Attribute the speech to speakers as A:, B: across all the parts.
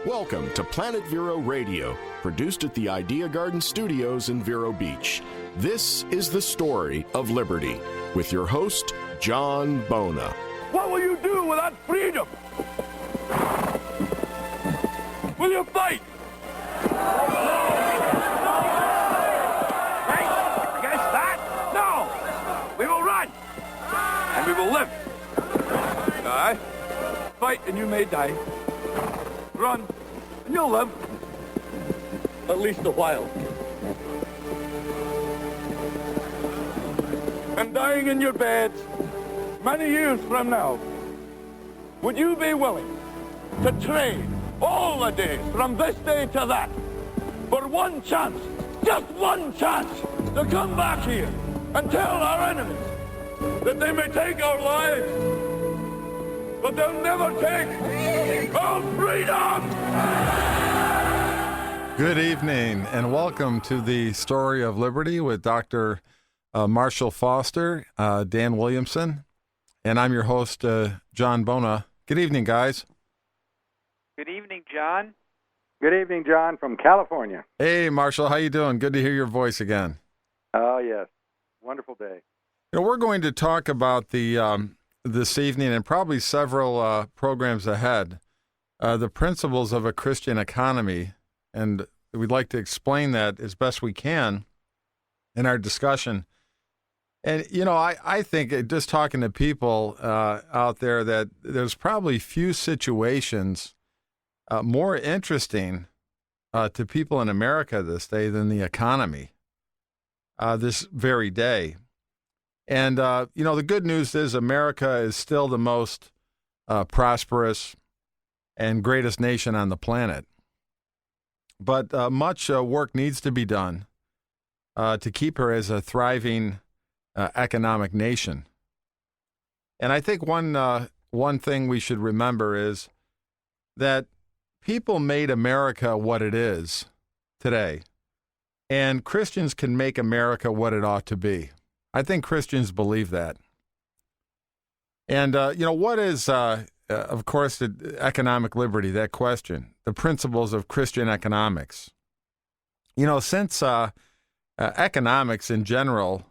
A: Welcome to Planet Vero Radio, produced at the Idea Garden Studios in Vero Beach. This is the story of liberty, with your host, John Bona.
B: What will you do without freedom? Will you fight? Fight against that? No! We will run, and we will live. Die. Fight, and you may die. Run, and you'll live. At least a while. And dying in your beds many years from now, would you be willing to trade all the days from this day to that for one chance, just one chance, to come back here and tell our enemies that they may take our lives, but they'll never take our freedom?
C: Good evening, and welcome to the Story of Liberty with Dr. Marshall Foster, Dan Williamson, and I'm your host, John Bona. Good evening, guys.
D: Good evening, John.
E: Good evening, John, from California.
C: Hey, Marshall, how you doing? Good to hear your voice again.
E: Oh, yes. Wonderful day.
C: You know, we're going to talk about this evening and probably several programs ahead, the principles of a Christian economy, and we'd like to explain that as best we can in our discussion. And, you know, I think just talking to people out there that there's probably few situations more interesting to people in America this day than the economy this very day. And, you know, the good news is America is still the most prosperous and greatest nation on the planet. But much work needs to be done to keep her as a thriving economic nation. And I think one thing we should remember is that people made America what it is today, and Christians can make America what it ought to be. I think Christians believe that. And, you know, what is, of course, the economic liberty, that question, the principles of Christian economics? You know, since economics in general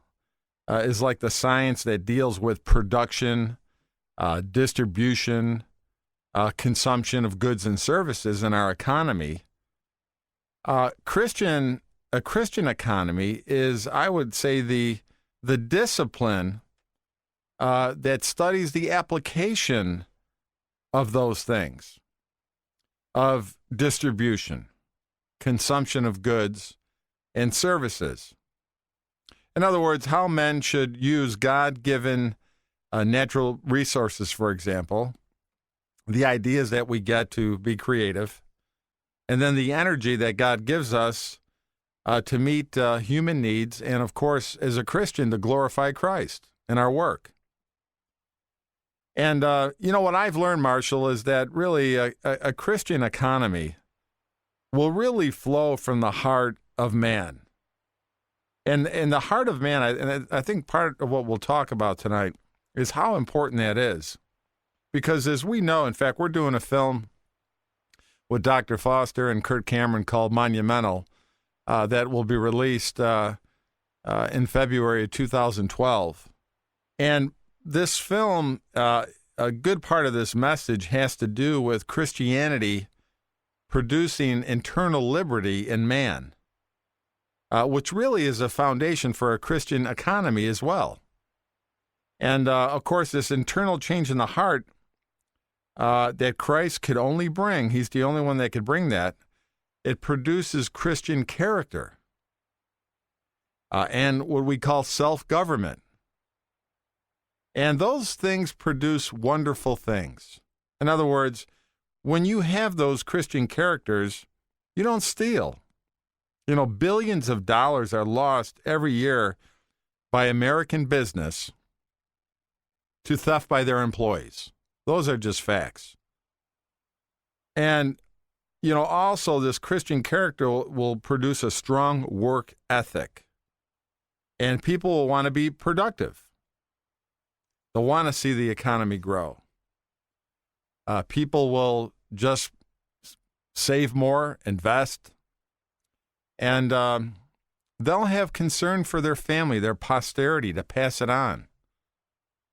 C: is like the science that deals with production, distribution, consumption of goods and services in our economy, a Christian economy is, I would say, the discipline that studies the application of those things, of distribution, consumption of goods and services. In other words, how men should use God-given natural resources, for example, the ideas that we get to be creative, and then the energy that God gives us to meet human needs, and of course, as a Christian, to glorify Christ in our work. And, you know, what I've learned, Marshall, is that really a Christian economy will really flow from the heart of man. And the heart of man, and I think part of what we'll talk about tonight is how important that is. Because as we know, in fact, we're doing a film with Dr. Foster and Kurt Cameron called Monumental that will be released in February of 2012. And this film, a good part of this message has to do with Christianity producing internal liberty in man, which really is a foundation for a Christian economy as well. And, of course, this internal change in the heart that Christ could only bring, he's the only one that could bring that, it produces Christian character and what we call self-government. And those things produce wonderful things. In other words, when you have those Christian characters, you don't steal. You know, billions of dollars are lost every year by American business to theft by their employees. Those are just facts. And, you know, also this Christian character will produce a strong work ethic. And people will want to be productive. They'll want to see the economy grow. People will just save more, invest, and they'll have concern for their family, their posterity, to pass it on.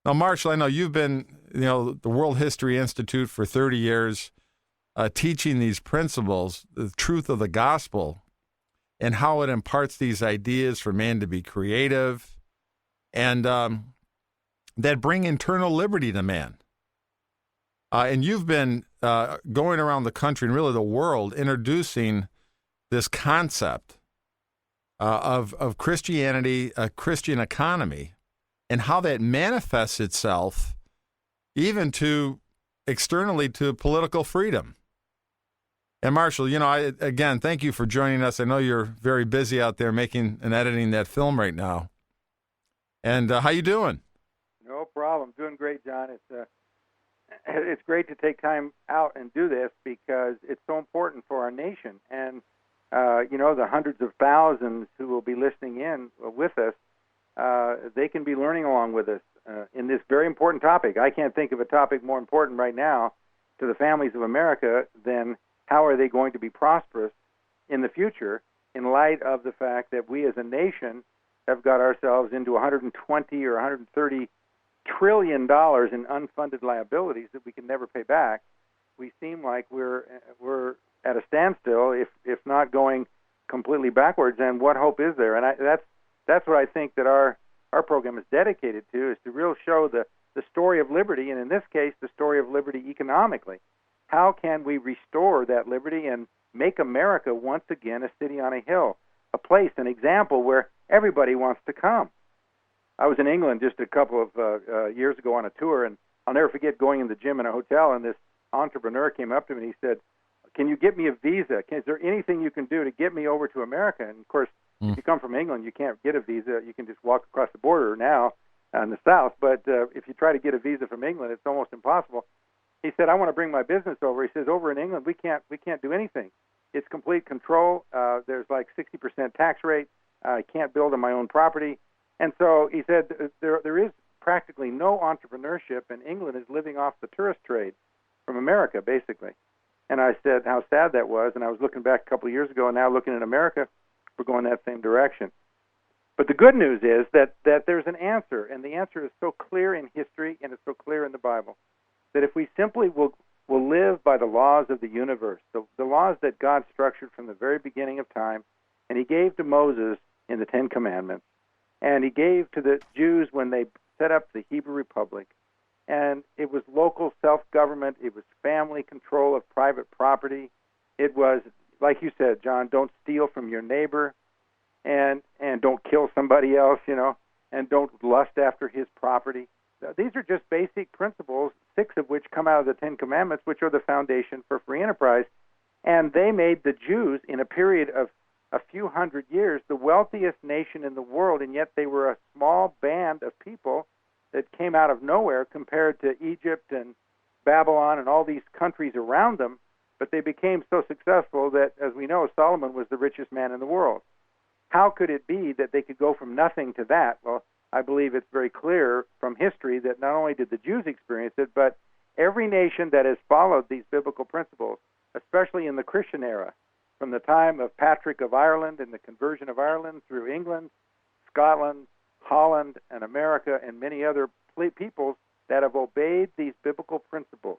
C: Now, Marshall, I know you've been, the World History Institute for 30 years, teaching these principles, the truth of the gospel, and how it imparts these ideas for man to be creative, and that bring internal liberty to man. And you've been going around the country and really the world introducing this concept of Christianity, a Christian economy, and how that manifests itself even to externally to political freedom. And Marshall, again, thank you for joining us. I know you're very busy out there making and editing that film right now. And how you doing?
E: No problem. Doing great, John. It's great to take time out and do this because it's so important for our nation. And, the hundreds of thousands who will be listening in with us, they can be learning along with us in this very important topic. I can't think of a topic more important right now to the families of America than how are they going to be prosperous in the future in light of the fact that we as a nation have got ourselves into $120 or $130 trillion in unfunded liabilities that we can never pay back. We seem like we're at a standstill, if not going completely backwards. And what hope is there? And that's what I think that our program is dedicated to, is to really show the story of liberty, and in this case, the story of liberty economically. How can we restore that liberty and make America once again a city on a hill, a place, an example where everybody wants to come? I was in England just a couple of years ago on a tour, and I'll never forget going in the gym in a hotel, and this entrepreneur came up to me and he said, "Can you get me a visa? Is there anything you can do to get me over to America?" And of course, if you come from England, you can't get a visa. You can just walk across the border now in the South, but if you try to get a visa from England, it's almost impossible. He said, "I want to bring my business over." He says, "Over in England, we can't do anything. It's complete control. There's like 60% tax rate. I can't build on my own property." And so he said, there is practically no entrepreneurship, and England is living off the tourist trade from America, basically. And I said how sad that was, and I was looking back a couple of years ago, and now looking at America, we're going that same direction. But the good news is that there's an answer, and the answer is so clear in history, and it's so clear in the Bible, that if we simply will live by the laws of the universe, the laws that God structured from the very beginning of time, and he gave to Moses in the Ten Commandments, and he gave to the Jews when they set up the Hebrew Republic, and it was local self-government, it was family control of private property, it was, like you said, John, don't steal from your neighbor, and don't kill somebody else, and don't lust after his property. These are just basic principles, 6 of which come out of the Ten Commandments, which are the foundation for free enterprise. And they made the Jews, in a period of a few hundred years, the wealthiest nation in the world, and yet they were a small band of people that came out of nowhere compared to Egypt and Babylon and all these countries around them. But they became so successful that, as we know, Solomon was the richest man in the world. How could it be that they could go from nothing to that? Well, I believe it's very clear from history that not only did the Jews experience it, but every nation that has followed these biblical principles, especially in the Christian era, from the time of Patrick of Ireland and the conversion of Ireland through England, Scotland, Holland, and America, and many other peoples that have obeyed these biblical principles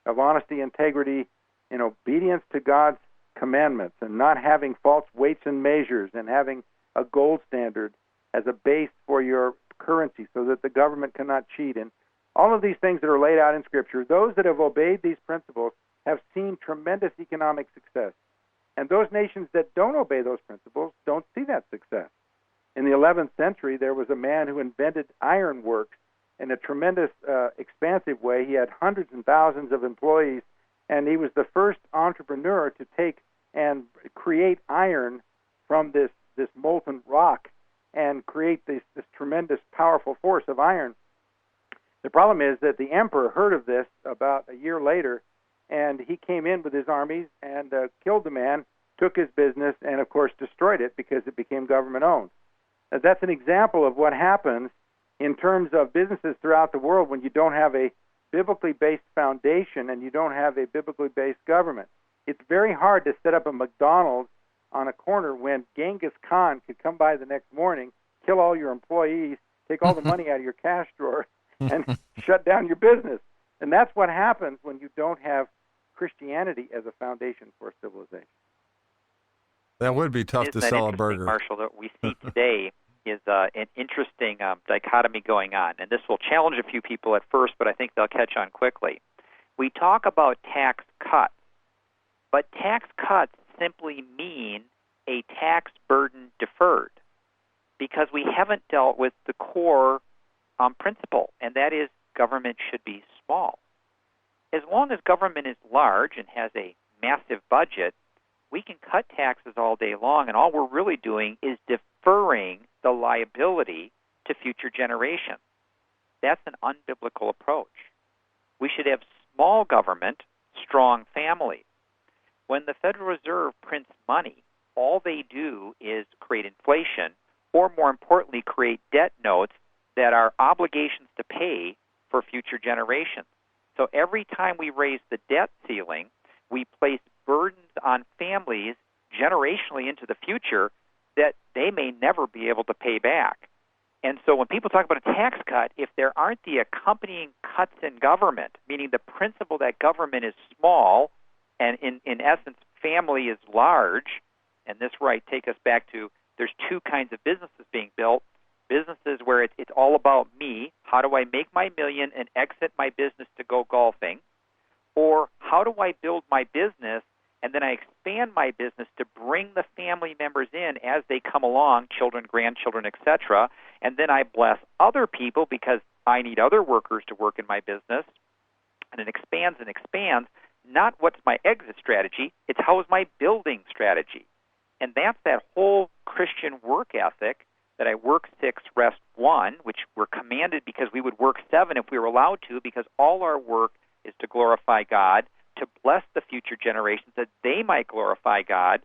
E: of honesty, integrity, and obedience to God's commandments, and not having false weights and measures, and having a gold standard as a base for your currency so that the government cannot cheat. And all of these things that are laid out in Scripture, those that have obeyed these principles have seen tremendous economic success. And those nations that don't obey those principles don't see that success. In the 11th century, there was a man who invented ironworks in a tremendous, expansive way. He had hundreds and thousands of employees, and he was the first entrepreneur to take and create iron from this molten rock and create this tremendous, powerful force of iron. The problem is that the emperor heard of this about a year later, and he came in with his armies and killed the man, took his business, and, of course, destroyed it because it became government-owned. That's an example of what happens in terms of businesses throughout the world when you don't have a biblically based foundation and you don't have a biblically based government. It's very hard to set up a McDonald's on a corner when Genghis Khan could come by the next morning, kill all your employees, take all the money out of your cash drawer, and shut down your business. And that's what happens when you don't have Christianity as a foundation for civilization.
C: That would be tough to sell a burger.
D: Marshall, that we see today is an interesting dichotomy going on. And this will challenge a few people at first, but I think they'll catch on quickly. We talk about tax cuts, but tax cuts simply mean a tax burden deferred, because we haven't dealt with the core principle, and that is government should be small. As long as government is large and has a massive budget, we can cut taxes all day long, and all we're really doing is deferring the liability to future generations. That's an unbiblical approach. We should have small government, strong families. When the Federal Reserve prints money, all they do is create inflation, or more importantly, create debt notes that are obligations to pay for future generations. So every time we raise the debt ceiling, we place burdens on families generationally into the future that they may never be able to pay back. And so when people talk about a tax cut, if there aren't the accompanying cuts in government, meaning the principle that government is small and in essence family is large, and this take us back to there's two kinds of businesses being built. Businesses where it's all about me, how do I make my million and exit my business to go golfing, or how do I build my business and then I expand my business to bring the family members in as they come along, children, grandchildren, etc., and then I bless other people because I need other workers to work in my business, and it expands and expands. Not what's my exit strategy, it's how is my building strategy. And that's that whole Christian work ethic that I work 6, rest 1, which we're commanded because we would work 7 if we were allowed to, because all our work is to glorify God, to bless the future generations that they might glorify God,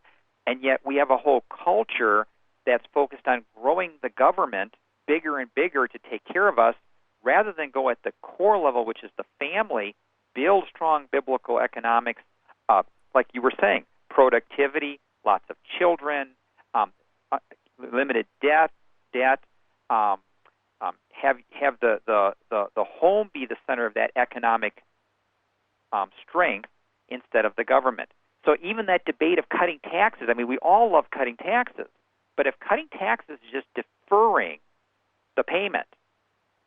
D: and yet we have a whole culture that's focused on growing the government bigger and bigger to take care of us, rather than go at the core level, which is the family, build strong biblical economics, like you were saying, productivity, lots of children, limited debt, have the home be the center of that economic strength instead of the government. So even that debate of cutting taxes, I mean, we all love cutting taxes, but if cutting taxes is just deferring the payment,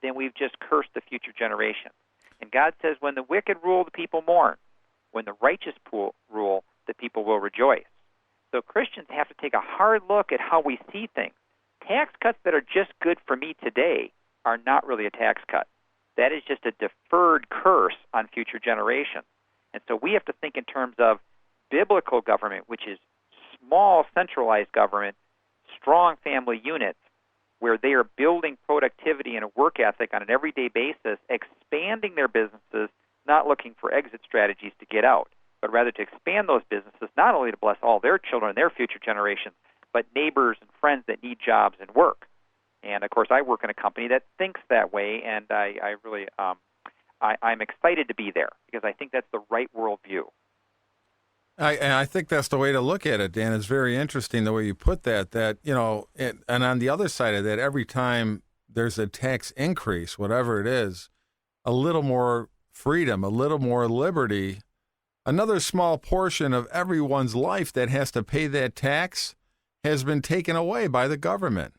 D: then we've just cursed the future generations. And God says, when the wicked rule, the people mourn. When the righteous rule, the people will rejoice. So Christians have to take a hard look at how we see things. Tax cuts that are just good for me today are not really a tax cut. That is just a deferred curse on future generations. And so we have to think in terms of biblical government, which is small, centralized government, strong family units, where they are building productivity and a work ethic on an everyday basis, expanding their businesses, not looking for exit strategies to get out, but rather to expand those businesses, not only to bless all their children and their future generations, but neighbors and friends that need jobs and work. And, of course, I work in a company that thinks that way, and I really I'm excited to be there because I think that's the right worldview.
C: I think that's the way to look at it, Dan. It's very interesting the way you put that, you know, and on the other side of that, every time there's a tax increase, whatever it is, a little more freedom, a little more liberty, another small portion of everyone's life that has to pay that tax has been taken away by the government.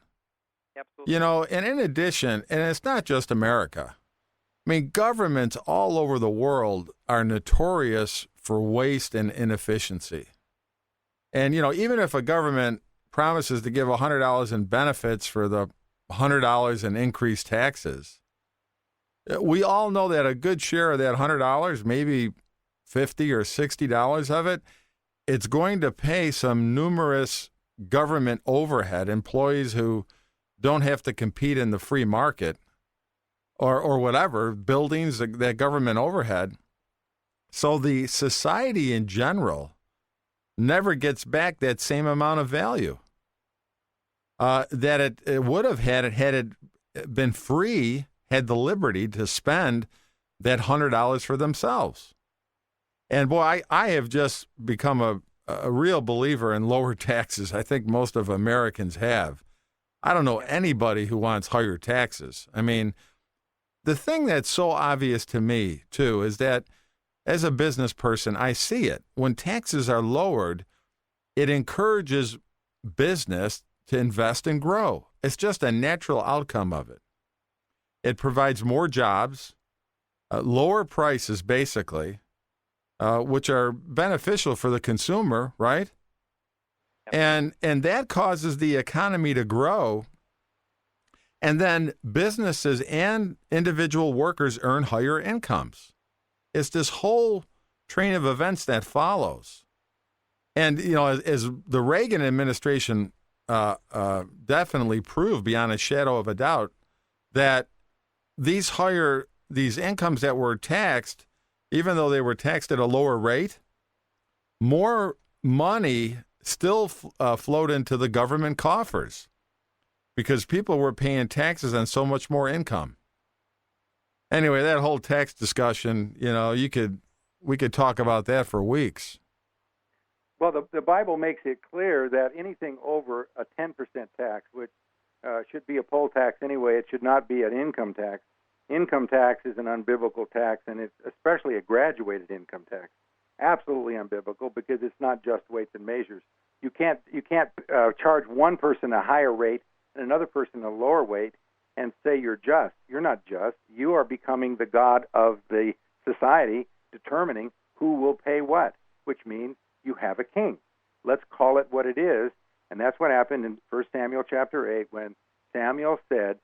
D: Absolutely.
C: You know, and in addition, and it's not just America, I mean, governments all over the world are notorious for waste and inefficiency. And, you know, even if a government promises to give $100 in benefits for the $100 in increased taxes, we all know that a good share of that $100, maybe $50 or $60 of it, it's going to pay some numerous government overhead, employees who don't have to compete in the free market or whatever, buildings, that government overhead. So the society in general never gets back that same amount of value that it would have had it been free, had the liberty to spend that $100 for themselves. And boy, I have just become a real believer in lower taxes. I think most of Americans have. I don't know anybody who wants higher taxes. I mean, the thing that's so obvious to me, too, is that as a business person, I see it. When taxes are lowered, it encourages business to invest and grow. It's just a natural outcome of it. It provides more jobs, lower prices, basically, which are beneficial for the consumer, right? And that causes the economy to grow. And then businesses and individual workers earn higher incomes. It's this whole train of events that follows. And, you know, as the Reagan administration definitely proved beyond a shadow of a doubt, that these incomes that were taxed, even though they were taxed at a lower rate, more money still flowed into the government coffers because people were paying taxes on so much more income. Anyway, that whole tax discussion, you know, we could talk about that for weeks.
E: Well, the Bible makes it clear that anything over a 10% tax, which should be a poll tax anyway, it should not be an income tax. Income tax is an unbiblical tax, and it's especially a graduated income tax. Absolutely unbiblical because it's not just weights and measures. You can't charge one person a higher rate and another person a lower weight and say you're just. You're not just. You are becoming the god of the society, determining who will pay what, which means you have a king. Let's call it what it is, and that's what happened in 1 Samuel chapter 8 when Samuel said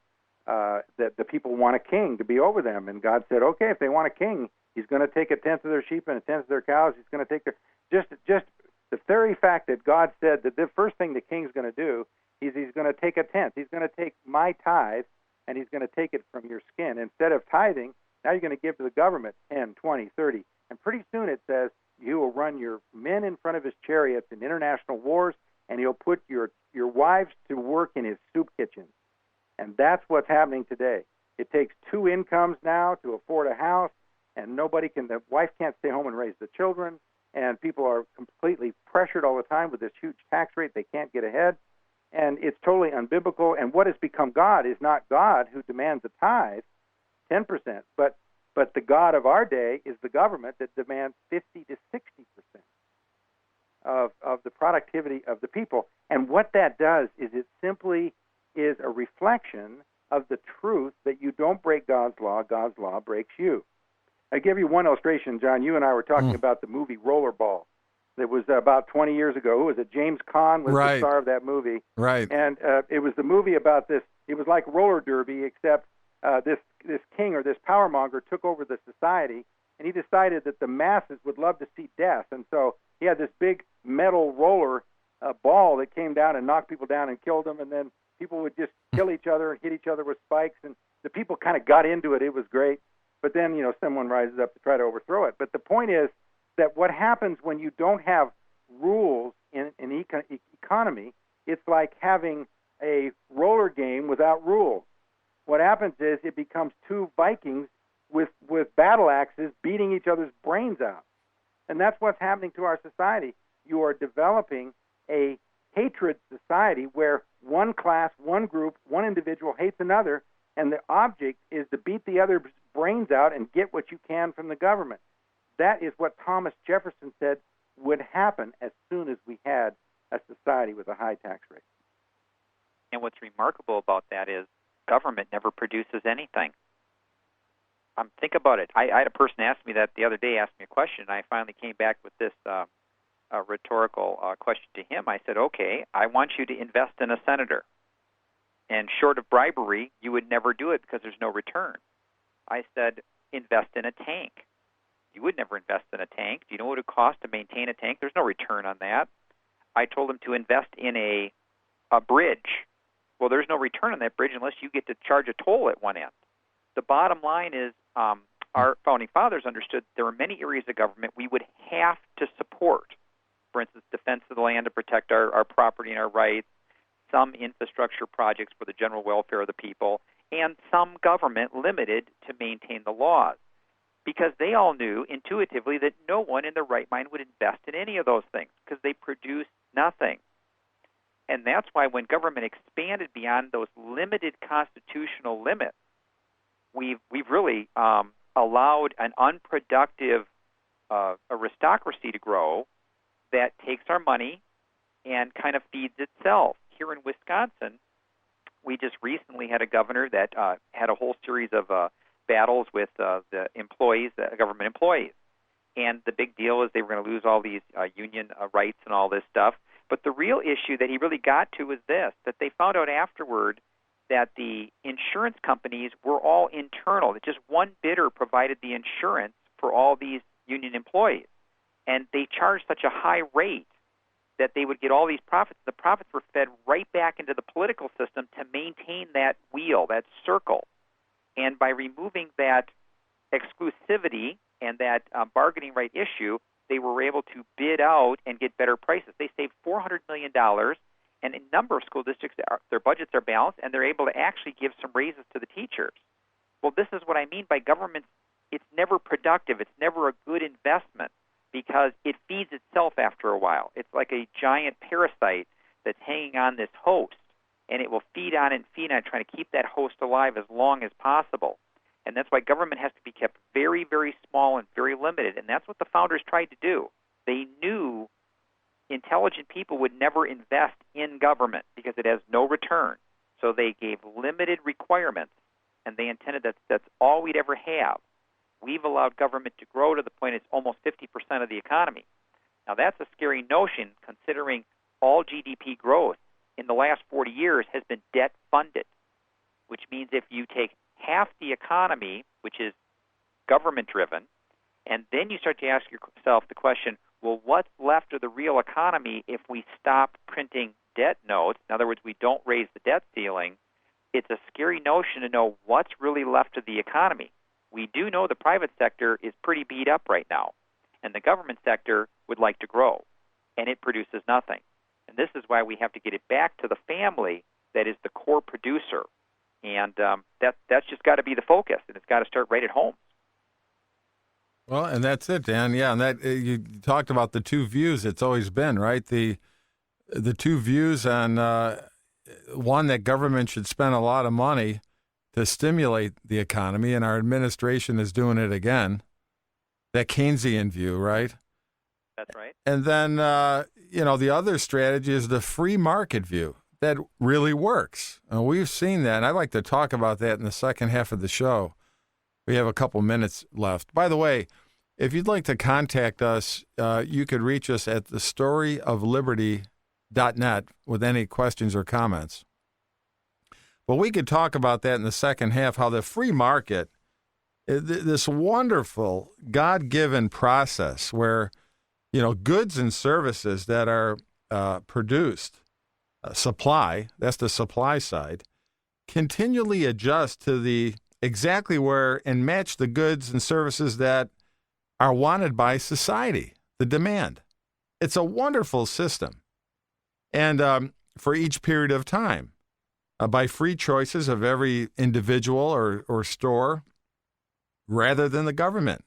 E: that the people want a king to be over them, and God said, okay, if they want a king, he's going to take a tenth of their sheep and a tenth of their cows. He's going to take just the very fact that God said that the first thing the king's going to do is he's going to take a tenth. He's going to take my tithe, and he's going to take it from your skin. Instead of tithing, now you're going to give to the government 10, 20, 30. And pretty soon it says he will run your men in front of his chariots in international wars, and he'll put your wives to work in his soup kitchens. And that's what's happening today. It takes two incomes now to afford a house, and the wife can't stay home and raise the children, and people are completely pressured all the time with this huge tax rate. They can't get ahead, and it's totally unbiblical. And what has become God is not God who demands a tithe, 10%, but the God of our day is the government that demands 50 to 60% of the productivity of the people. And what that does is it simply is a reflection of the truth that you don't break God's law breaks you. I give you one illustration, John. You and I were talking about the movie Rollerball. It was about 20 years ago. Who was it? James Caan was the star of that movie.
C: Right.
E: And it was the movie about this. It was like roller derby, except this king or this power monger took over the society, and he decided that the masses would love to see death. And so he had this big metal roller ball that came down and knocked people down and killed them, and then people would just kill each other and hit each other with spikes, and the people kind of got into it. It was great. But then, someone rises up to try to overthrow it. But the point is that what happens when you don't have rules in economy, it's like having a roller game without rules. What happens is it becomes two Vikings with battle axes beating each other's brains out. And that's what's happening to our society. You are developing a hatred society where one class, one group, one individual hates another, and the object is to beat the other's brains out and get what you can from the government. That is what Thomas Jefferson said would happen as soon as we had a society with a high tax rate.
D: And what's remarkable about that is government never produces anything. Think about it. I had a person ask me that the other day, asked me a question, and I finally came back with this rhetorical question to him. I said, okay, I want you to invest in a senator. And short of bribery, you would never do it because there's no return. I said, invest in a tank. You would never invest in a tank. Do you know what it would cost to maintain a tank? There's no return on that. I told him to invest in a bridge. Well, there's no return on that bridge unless you get to charge a toll at one end. The bottom line is our founding fathers understood there are many areas of government we would have to support. For instance, defense of the land to protect our property and our rights, some infrastructure projects for the general welfare of the people, and some government limited to maintain the laws. because they all knew intuitively that no one in their right mind would invest in any of those things because they produce nothing. And that's why when government expanded beyond those limited constitutional limits, we've really allowed an unproductive aristocracy to grow that takes our money and kind of feeds itself. Here in Wisconsin, we just recently had a governor that had a whole series of battles with the employees, the government employees. And the big deal is they were going to lose all these union rights and all this stuff. But the real issue that he really got to was this, that they found out afterward that the insurance companies were all internal, that just one bidder provided the insurance for all these union employees. And they charged such a high rate that they would get all these profits. The profits were fed right back into the political system to maintain that wheel, that circle. And by removing that exclusivity and that bargaining right issue, they were able to bid out and get better prices. They saved $400 million, and a number of school districts, their budgets are balanced, and they're able to actually give some raises to the teachers. Well, this is what I mean by government. It's never productive. It's never a good investment because it feeds itself after a while. It's like a giant parasite that's hanging on this host, and it will feed on it, trying to keep that host alive as long as possible. And that's why government has to be kept very, very small and very limited. And that's what the founders tried to do. They knew intelligent people would never invest in government because it has no return. So they gave limited requirements, and they intended that that's all we'd ever have. We've allowed government to grow to the point it's almost 50% of the economy. Now, that's a scary notion considering all GDP growth in the last 40 years has been debt-funded, which means if you take half the economy, which is government-driven, and then you start to ask yourself the question, well, what's left of the real economy if we stop printing debt notes? In other words, we don't raise the debt ceiling. It's a scary notion to know what's really left of the economy. We do know the private sector is pretty beat up right now, and the government sector would like to grow, and it produces nothing. And this is why we have to get it back to the family that is the core producer. And that's just got to be the focus, and it's got to start right at home.
C: Well, and that's it, Dan. Yeah, and that you talked about the two views. It's always been, right? The two views on one, that government should spend a lot of money to stimulate the economy, and our administration is doing it again. That Keynesian view, right?
D: That's right.
C: And then, the other strategy is the free market view. That really works. And we've seen that, and I'd like to talk about that in the second half of the show. We have a couple minutes left. By the way, if you'd like to contact us, you could reach us at thestoryofliberty.net with any questions or comments. But we could talk about that in the second half, how the free market, this wonderful God-given process where, goods and services that are produced, supply, that's the supply side, continually adjust to exactly where and match the goods and services that are wanted by society, the demand. It's a wonderful system. And for each period of time, by free choices of every individual or store, rather than the government.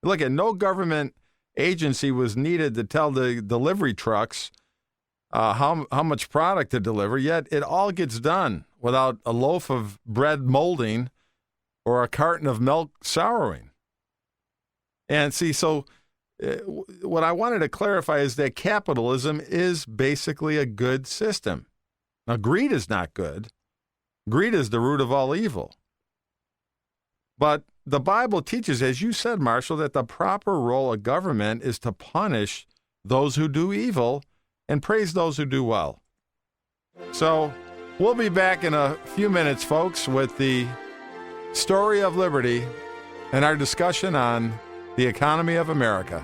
C: Look, no government agency was needed to tell the delivery trucks how much product to deliver, yet it all gets done without a loaf of bread molding or a carton of milk souring. And see, so what I wanted to clarify is that capitalism is basically a good system. Now, greed is not good. Greed is the root of all evil. But the Bible teaches, as you said, Marshall, that the proper role of government is to punish those who do evil and praise those who do well. So we'll be back in a few minutes, folks, with the story of liberty and our discussion on the economy of America.